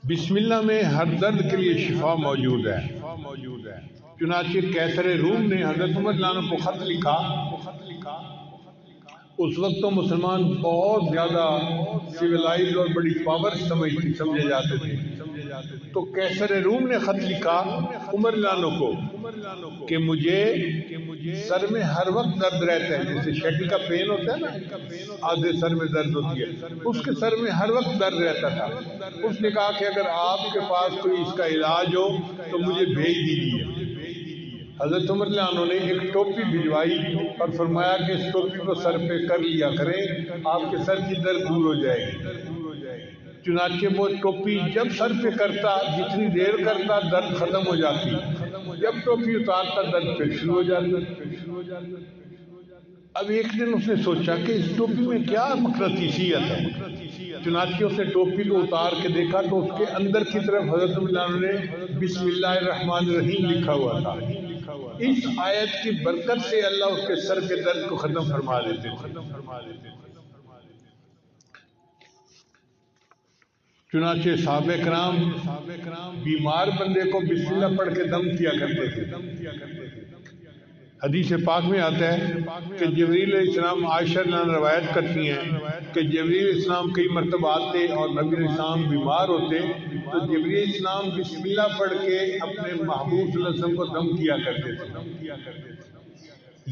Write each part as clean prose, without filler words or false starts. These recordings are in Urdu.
بسم اللہ میں ہر درد کے لیے شفا موجود ہے۔ چنانچہ قیصر روم نے حضرت عمر رضی اللہ عنہ کو خط لکھا۔ اس وقت تو مسلمان بہت زیادہ سویلائز اور بڑی پاور سمجھے جاتے تھے۔ تو قیصر روم نے خط لکھا عمر رضی اللہ عنہ کو کہ مجھے سر میں ہر وقت درد رہتا ہے، جیسے شیڈل کا پین ہوتا ہے نا، آدھے سر میں درد ہوتی ہے، اس کے سر میں ہر وقت درد رہتا تھا۔ اس نے کہا کہ اگر آپ کے پاس کوئی اس کا علاج ہو تو مجھے بھیج دیجیے۔ حضرت عمر رضی اللہ عنہ نے ایک ٹوپی بھجوائی اور فرمایا کہ اس ٹوپی کو سر پہ کر لیا کریں، آپ کے سر کی درد دور ہو جائے گی۔ چنانچہ وہ ٹوپی جب سر پہ کرتا، جتنی دیر کرتا درد ختم ہو جاتی، جب ٹوپی اتارتا درد پھر شروع ہو جاتی۔ اب ایک دن اس نے سوچا کہ اس ٹوپی میں کیا مقناطیسیت ہے۔ چنانچہ اس نے ٹوپی کو اتار کے دیکھا تو اس کے اندر کی طرف حضرت عمر رضی اللہ عنہ نے بسم اللہ الرحمن الرحیم لکھا ہوا تھا۔ اس آیت کی برکت سے اللہ اس کے سر کے درد کو ختم فرما دیتے تھے۔ چنانچہ صحابہ کرام بیمار بندے کو بسم اللہ پڑھ کے دم کیا کرتے تھے۔ حدیث پاک میں آتا ہے کہ جبریل علیہ السلام عائشہ رضی اللہ عنہا روایت کرتی ہیں کہ جبریل علیہ السلام کئی مرتبہ آتے اور نبی علیہ السلام بیمار ہوتے تو جبریل علیہ السلام بسم اللہ پڑھ کے اپنے محبوب صلی اللہ علیہ وسلم کو دم کیا کرتے تھے۔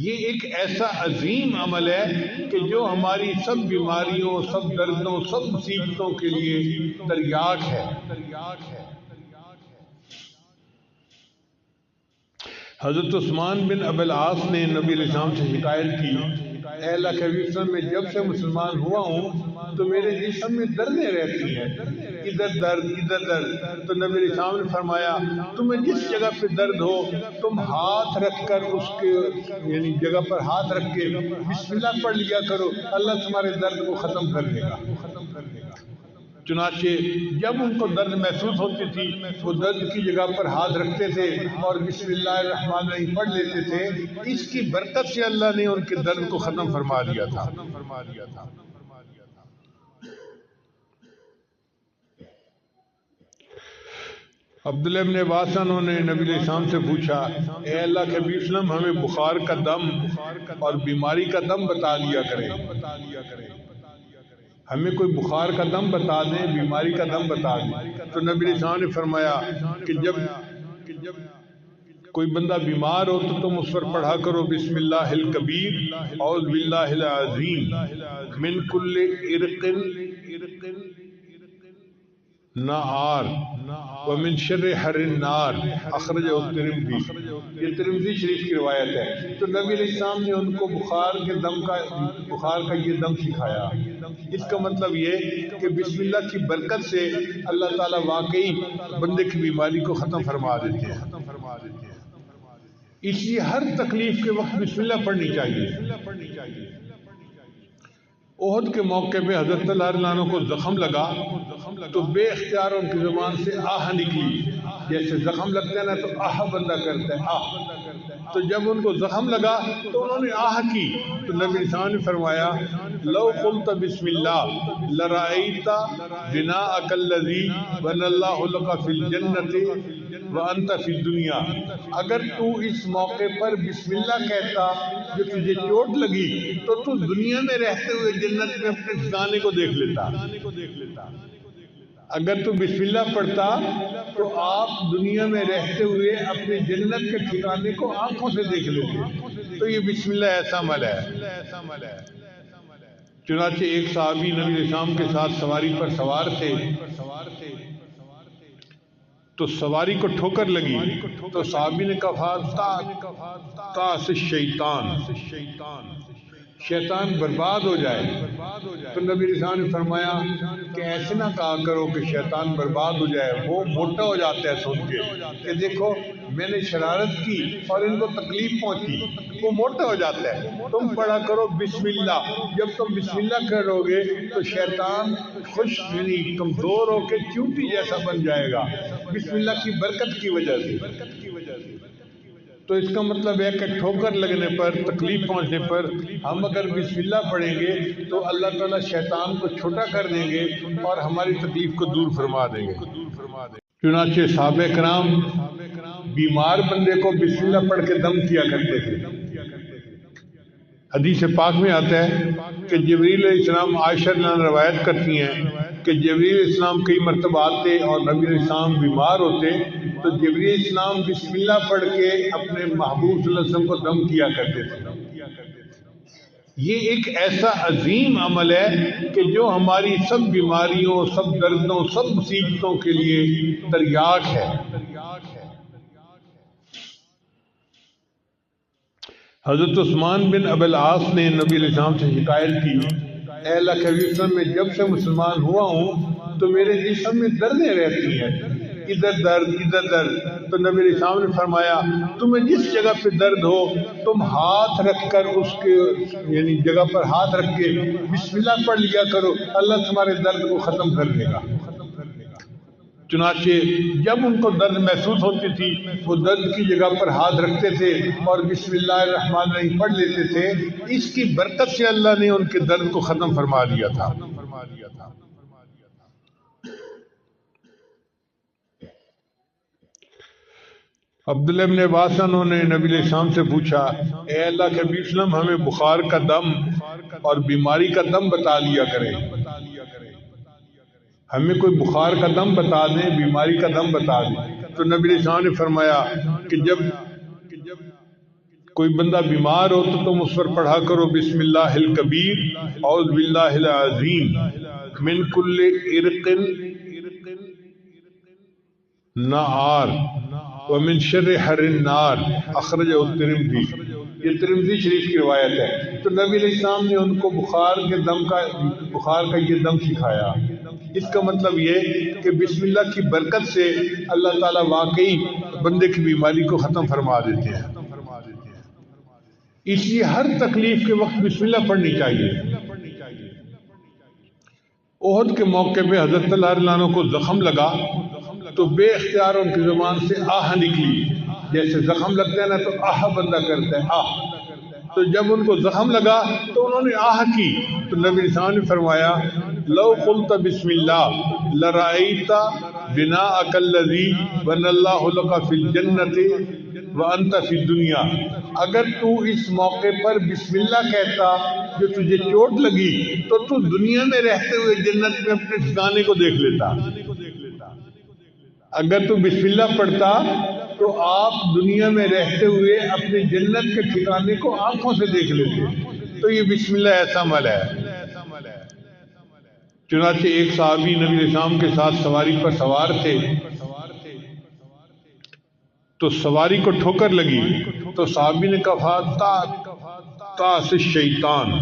یہ ایک ایسا عظیم عمل ہے کہ جو ہماری سب بیماریوں، سب دردوں، سب مصیبتوں کے لیے تریاق ہے۔ حضرت عثمان بن ابی العاص نے نبی علیہ السلام سے شکایت کی، اے اللہ کے حبیب صلی اللہ علیہ وسلم، میں جب سے مسلمان ہوا ہوں تو میرے جسم میں دردیں رہتی ہیں، ادھر درد ادھر درد۔ تو نبی علیہ السلام نے فرمایا تمہیں جس جگہ پہ درد ہو تم ہاتھ رکھ کر اس کے یعنی جگہ پر ہاتھ رکھ کے بسم اللہ پڑھ لیا کرو، اللہ تمہارے درد کو ختم کر دے گا۔ چنانچہ جب ان کو درد محسوس ہوتی تھی وہ درد کی جگہ پر ہاتھ رکھتے تھے اور بسم اللہ الرحمن الرحیم پڑھ لیتے تھے۔ اس کی برکت سے اللہ نے ان کے درد کو ختم فرما دیا تھا۔ عبداللہ ابن عباس انہوں نے نبی علیہ السلام سے پوچھا، اے اللہ کے حبیب صلی اللہ علیہ وسلم، ہمیں بخار کا دم اور بیماری کا دم بتا دیا کریں، ہمیں کوئی بخار کا دم بتا دیں، بیماری کا دم بتا دیں۔ تو نبی علیہ السلام نے فرمایا کہ جب کوئی بندہ بیمار ہو تو تم اس پر پڑھا کرو بسم اللہ الکبیر اعوذ باللہ العظیم من کل عرق نار ومن شر حر النار اخرجہ الترمذی۔ یہ ترمذی شریف کی روایت ہے۔ تو نبی علیہ السلام نے ان کو بخار کا یہ دم سکھایا۔ اس کا مطلب یہ کہ بسم اللہ کی برکت سے اللہ تعالیٰ واقعی بندے کی بیماری کو ختم فرما دیتے ہیں۔ اس لیے ہر تکلیف کے وقت بسم اللہ پڑھنی چاہیے۔ احد کے موقع پہ حضرت علی رضی اللہ عنہ کو زخم لگا تو بے اختیار ان کی زبان سے آہ نکلی، جیسے زخم لگتا ہے نا تو آہ بندہ کرتا ہے، آہ۔ تو جب ان کو زخم لگا تو انہوں نے آہ کی تو نبی صلی اللہ علیہ وسلم نے فرمایا لو قلت بسم اللہ لرأیت بناءک الذی بنى اللہ لک فی الجنۃ وانت فی الدنیا۔ اگر تو اس موقع پر بسم اللہ کہتا جو تجھے چوٹ لگی تو تو دنیا میں رہتے ہوئے جنت میں اپنے ٹھکانے کو دیکھ لیتا۔ اگر تو بسم اللہ پڑھتا تو آپ دنیا میں رہتے ہوئے اپنے جنت کے ٹھکانے کو آنکھوں سے دیکھ لیتے۔ تو یہ بسم اللہ ایسا عمل ہے۔ چنانچہ ایک صحابی نبی علیہ السلام کے ساتھ سواری پر سوار تھے تو سواری کو ٹھوکر لگی تو صحابی نے کہا تا سے شیطان برباد ہو جائے۔ تو نبی علیہ السلام نے فرمایا کہ ایسے نہ کہا کرو کہ شیطان برباد ہو جائے، وہ موٹا ہو جاتا ہے سن کے کہ دیکھو میں نے شرارت کی اور ان کو تکلیف پہنچی، وہ موٹا ہو جاتا ہے۔ تم پڑھا کرو بسم اللہ، جب تم بسم اللہ کرو گے تو شیطان خوش یعنی کمزور ہو کے چونٹی جیسا بن جائے گا، بسم اللہ کی برکت کی وجہ سے۔ تو اس کا مطلب ہے کہ ٹھوکر لگنے پر، تکلیف پہنچنے پر ہم اگر بسم اللہ پڑھیں گے تو اللہ تعالیٰ شیطان کو چھوٹا کر دیں گے اور ہماری تکلیف کو دور فرما دیں گے۔ چنانچہ صحابہ کرام بیمار بندے کو بسم اللہ پڑھ کے دم کیا کرتے تھے۔ حدیث پاک میں آتا ہے کہ جبریل علیہ السلام، عائشہ رضی اللہ عنہا روایت کرتی ہیں کہ جبریل علیہ السلام کئی مرتبہ آتے اور نبی علیہ السلام بیمار ہوتے تو جبریل علیہ السلام بسم اللہ پڑھ کے اپنے محبوب صلی اللہ علیہ وسلم کو دم کیا کرتے تھے۔ یہ ایک ایسا عظیم عمل ہے کہ جو ہماری سب بیماریوں، سب دردوں، سب مصیبتوں کے لیے تریاق ہے۔ حضرت عثمان بن ابی العاص نے نبی علیہ السلام سے شکایت کی، اے اللہ کے حبیب صلی اللہ علیہ وسلم، میں جب سے مسلمان ہوا ہوں تو میرے جسم میں دردیں رہتی ہیں، ادھر درد ادھر درد۔ تو نبی علیہ السلام نے فرمایا، تمہیں جس جگہ پہ درد ہو تم ہاتھ رکھ کر اس کے یعنی جگہ پر ہاتھ رکھ کے بسم اللہ پڑھ لیا کرو، اللہ تمہارے درد کو ختم کر دے گا۔ چنانچہ جب ان کو درد محسوس ہوتی تھی وہ درد کی جگہ پر ہاتھ رکھتے تھے اور بسم اللہ الرحمن الرحیم پڑھ لیتے تھے۔ اس کی برکت سے اللہ نے ان کے درد کو ختم فرما دیا تھا۔ عبداللہ بن عباس انہوں نے نبی علیہ السلام سے پوچھا، اے اللہ کے حبیب صلی اللہ علیہ وسلم، ہمیں بخار کا دم اور بیماری کا دم بتا لیا کریں، ہمیں کوئی بخار کا دم بتا دیں، بیماری کا دم بتا دیں۔ تو نبی علیہ السلام نے فرمایا کہ جب کوئی بندہ بیمار ہو تو تم اس پر پڑھا کرو بسم اللہ الکبیر، اعوذ باللہ العظیم من کل عرق نار ومن شر حر النار، اخرجہ الترمذی۔ یہ ترمذی شریف کی روایت ہے۔ تو نبی علیہ السلام نے ان کو بخار کا یہ دم سکھایا۔ اس کا مطلب یہ کہ بسم اللہ کی برکت سے اللہ تعالیٰ واقعی بندے کی بیماری کو ختم فرما دیتے ہیں۔ اس لیے ہر تکلیف کے وقت بسم اللہ پڑھنی چاہیے۔ احد کے موقع پہ حضرت علی رضی اللہ عنہ کو زخم لگا تو بے اختیار ان کی زبان سے آہ نکلی۔ جیسے زخم لگتا ہے نا تو آہ بندہ کرتا ہے، آہ۔ تو جب ان کو زخم لگا تو انہوں نے آہ کی تو نبی علیہ السلام نے فرمایا، لو قلت بسم اللہ لرأیت بناءک الذی بنى اللہ لک فی الجنۃ وانت فی الدنیا۔ اگر تو اس موقع پر بسم اللہ کہتا جو تجھے چوٹ لگی تو تو دنیا میں رہتے ہوئے جنت میں اپنے ٹھکانے کو دیکھ لیتا۔ اگر تو بسم اللہ پڑھتا تو آپ دنیا میں رہتے ہوئے اپنے جنت کے ٹھکانے کو آنکھوں سے دیکھ لیتے۔ تو یہ بسم اللہ ایسا عمل ہے۔ چنانچہ ایک صحابی نبی علیہ السلام کے ساتھ سواری پر سوار تھے تو سواری کو ٹھوکر لگی تو صحابی نے کہا، تاس الشیطان،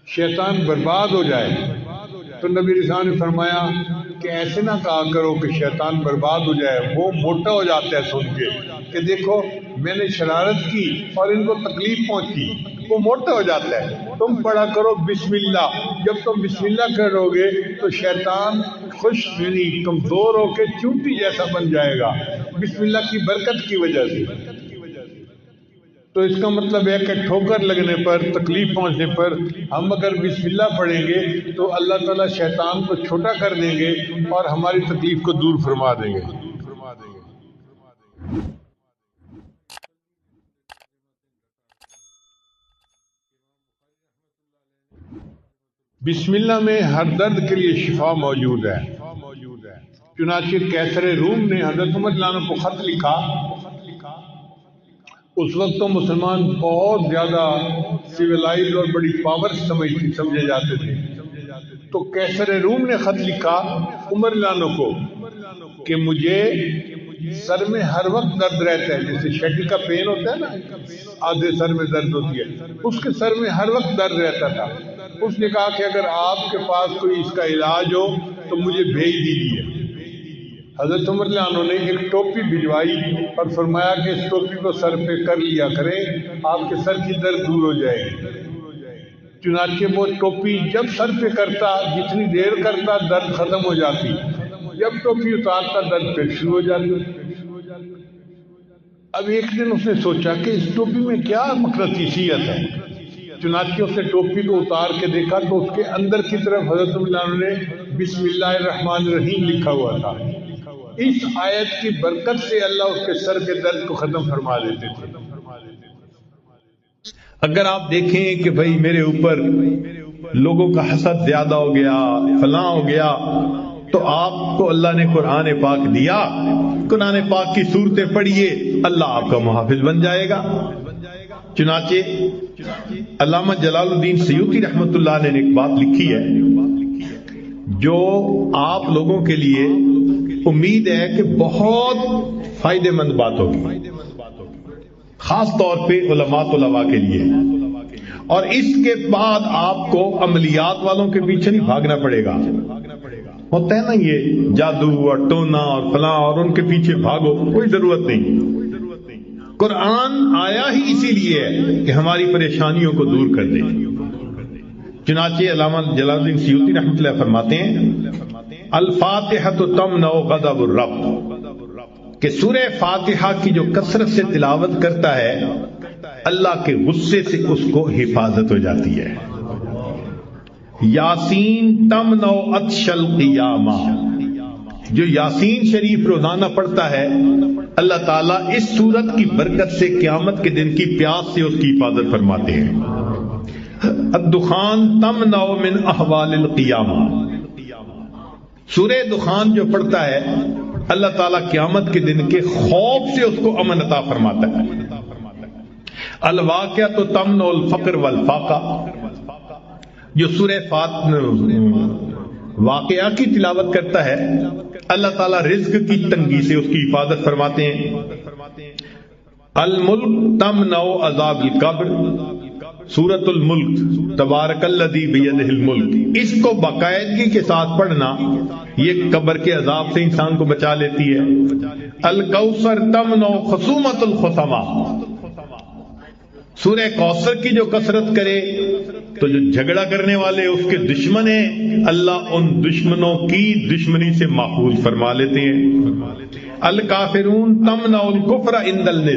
شیطان برباد ہو جائے۔ تو نبی علیہ السلام نے فرمایا کہ ایسے نہ کہا کرو کہ شیطان برباد ہو جائے، وہ موٹا ہو جاتا ہے سن کے کہ دیکھو میں نے شرارت کی اور ان کو تکلیف پہنچی، وہ موٹا ہو جاتا ہے۔ تم پڑھا کرو بسم اللہ۔ جب تم بسم اللہ کرو گے تو شیطان خوش یعنی کمزور ہو کے چونٹی جیسا بن جائے گا بسم اللہ کی برکت کی وجہ سے۔ تو اس کا مطلب ہے کہ ٹھوکر لگنے پر، تکلیف پہنچنے پر ہم اگر بسم اللہ پڑھیں گے تو اللہ تعالیٰ شیطان کو چھوٹا کر دیں گے اور ہماری تکلیف کو دور فرما دیں گے۔ بسم اللہ میں ہر درد کے لیے شفا موجود ہے۔ چنانچہ قیصر روم نے حضرت عمر رضی اللہ عنہ کو خط لکھا۔ اس وقت تو مسلمان بہت زیادہ سویلائز اور بڑی پاور سمجھے جاتے تھے۔ تو قیصر روم نے خط لکھا عمر رضی اللہ عنہ کو کہ مجھے سر میں ہر وقت درد رہتا ہے، جیسے شیٹل کا پین ہوتا ہے نا، آدھے سر میں درد ہوتی ہے، اس کے سر میں ہر وقت درد رہتا تھا۔ اس نے کہا کہ اگر آپ کے پاس کوئی اس کا علاج ہو تو مجھے بھیج دیجیے۔ حضرت عمر رضی اللہ عنہ نے ایک ٹوپی بھجوائی اور فرمایا کہ اس ٹوپی کو سر پہ کر لیا کریں، آپ کے سر کی درد دور ہو جائے گی۔ چنانچہ وہ ٹوپی جب سر پہ کرتا، جتنی دیر کرتا درد ختم ہو جاتی، جب ٹوپی اتارتا درد پھر شروع ہو جاتی۔ اب ایک دن اس نے سوچا کہ اس ٹوپی میں کیا مقناطیسیت ہے، چنانچہ اس نے ٹوپی کو اتار کے دیکھا تو اس کے اندر کی طرف حضرت مولانا نے بسم اللہ الرحمن الرحیم لکھا ہوا تھا۔ اس آیت کی برکت سے اللہ اس کے سر کے درد کو ختم فرما دیتے تھے۔ اگر آپ دیکھیں کہ بھئی میرے اوپر لوگوں کا حسد زیادہ ہو گیا، فلاں ہو گیا، تو آپ کو اللہ نے قرآن پاک دیا، قرآن پاک کی صورتیں پڑھیے، اللہ آپ کا محافظ بن جائے گا۔ چنانچہ علامہ جلال الدین سیوطی رحمۃ اللہ نے ایک بات لکھی ہے جو آپ لوگوں کے لیے امید ہے کہ بہت فائدہ مند بات ہوگی، خاص طور پہ علماء طلباء کے لیے، اور اس کے بعد آپ کو عملیات والوں کے پیچھے نہیں بھاگنا پڑے گا۔ ہوتا ہے نا یہ جادو اور ٹونا اور فلاں اور ان کے پیچھے بھاگو، کوئی ضرورت نہیں۔ قرآن آیا ہی اسی لیے ہے کہ ہماری پریشانیوں کو دور کر دے۔ چنانچہ علامہ جلال الدین سیوطی رحمۃ اللہ فرماتے ہیں الفاتحۃ تمنع غضب الرب، کہ سورہ فاتحہ کی جو کثرت سے تلاوت کرتا ہے اللہ کے غصے سے اس کو حفاظت ہو جاتی ہے۔ یاسین تمنع عطش القیامہ، جو یاسین شریف روزانہ پڑھتا ہے اللہ تعالیٰ اس سورت کی برکت سے قیامت کے دن کی پیاس سے اس کی حفاظت فرماتے ہیں۔ الدخان تمنع من احوال القیامہ، سورہ دخان جو پڑھتا ہے اللہ تعالیٰ قیامت کے دن کے خوف سے اس کو امن عطا فرماتا ہے۔ الواقعۃ تمنع الفقر والفاقہ، جو سورہ واقعہ کی تلاوت کرتا ہے اللہ تعالیٰ رزق کی تنگی سے اس کی حفاظت فرماتے ہیں۔ الملک تمنع عذاب القبر، سورۃ الملک تبارک الذی بیدہ الملک، اس کو باقاعدگی کے ساتھ پڑھنا یہ قبر کے عذاب سے انسان کو بچا لیتی ہے۔ الکوثر تمنع خصومۃ الخصماء، سورہ کوثر کی جو کثرت کرے تو جو جھگڑا کرنے والے اس کے دشمن ہیں اللہ ان دشمنوں کی دشمنی سے محفوظ فرما لیتے ہیں۔ الکافرون تمنع الکفر عند النزاع،